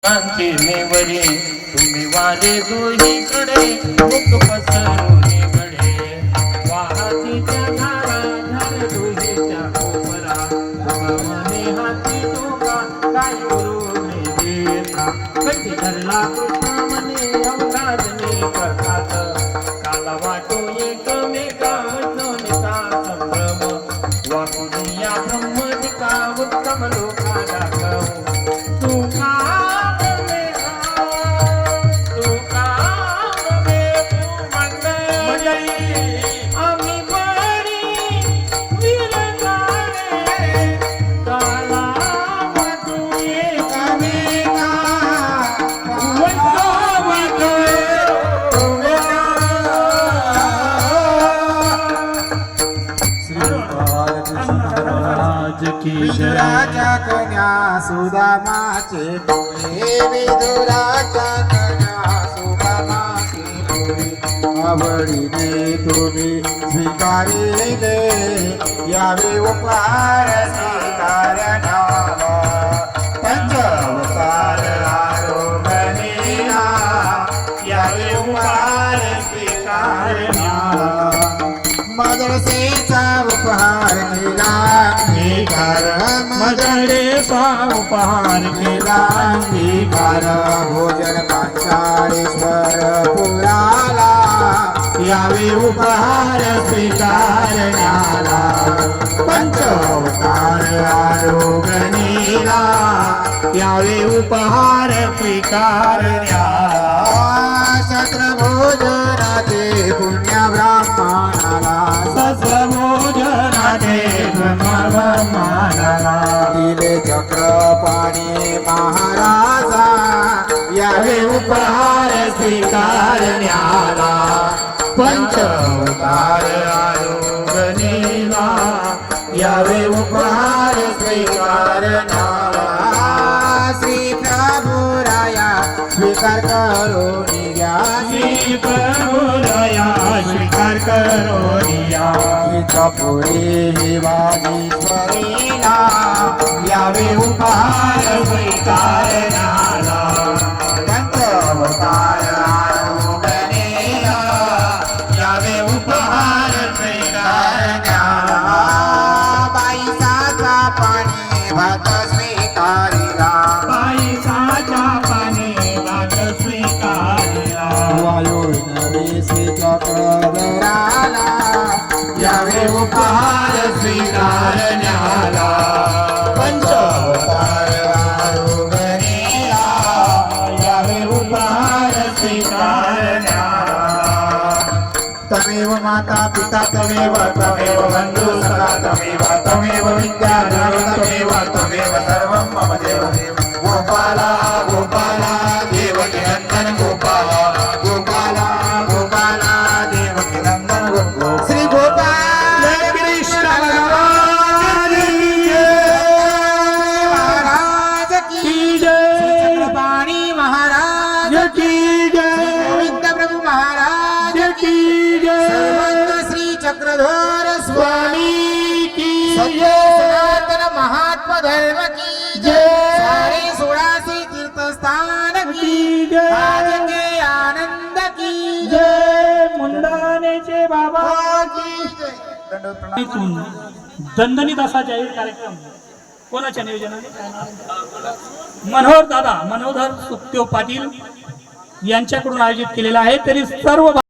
नेवरे तुम्ही वारे दोहीकडे मुख पसरुनीकडे वाहतीच्या धारा धार दोहीच्या कोपरा मने हाती डोका काय उरुने देता कधी धरला कृष्ण मने अवकाशने करतात काला वाटो एकमेका वचनिका संभ्रम वाकुनिया ब्रह्मदिका उत्तम लोका दाखव विदुराच्या कन्या सुदामाचे डोळे विदुराच्या कन्या सुदामाचे डोळे आवडीने तुम्ही स्वीकारिले यावे उपकार स्वीकारण्याला पंचवकार आरोग्यनेला यावे उपकार स्वीकारण्याला मदरसेचा उपहार केला मदरेचा उपहार केला अंगीकार भोजन पांचाळेश्वर पुराला यावे उपहार स्वीकारण्याला पंचवकार आरोग्यनेला यावे उपहार स्वीकारण्याला शस्त्र भोजनाचे पुण्य ब्राह्मणाला शस्त्र भोजनाचे ब्रह्ममानाला दिले चक्रपाणी महाराजा यावे उपहार स्वीकारण्याला पंचवकार आरोग्यनेला यावे उपहार स्वीकारण्याला श्री प्रभुराया स्वीकार करून घ्या श्री प्रभुराया स्वीकार करून घ्या पुढे वागीश्वरीला यावे उपहार स्वीकारण्याला पंचवकार आरोग्यनेला यावे उपहार स्वीकारण्याला बाईसाचा पाणी भात स्वीकारिला बाईसाचा पाणी भात स्वीकारिला वायुनवे चक्रधराला यावे उपहार स्वीकारण्याला पंचवकार आरोग्यनेला यावे उपहार स्वीकारण्याला तमेव माता पिता तमेव तमेव बंधु सखा तमेव तमेव विद्याधर तमेव तमेव सर्वं मम देव गोपाला गोपाला देवकी नंदन गोपाला गोपाला गोपाला देवकी नंदन गोपाला श्री गोपाल कृष्ण महाराज की जय चक्रपाणी महाराज की जय गोविंद प्रभु महाराज की जय सर्वत्र श्री चक्रधर स्वामी की जय सनातन महात्मा धर्म की जय सारे 16 तीर्थस्थान की जय आजके आनंद की जय मुंडानेचे बाबा की जय दणदणीत असा जाहीर कार्यक्रम कोणाच्या नियोजनाने मनोहर सुखदेव पाटील यांच्याकडून आयोजित केलेला आहे. तरी सर्व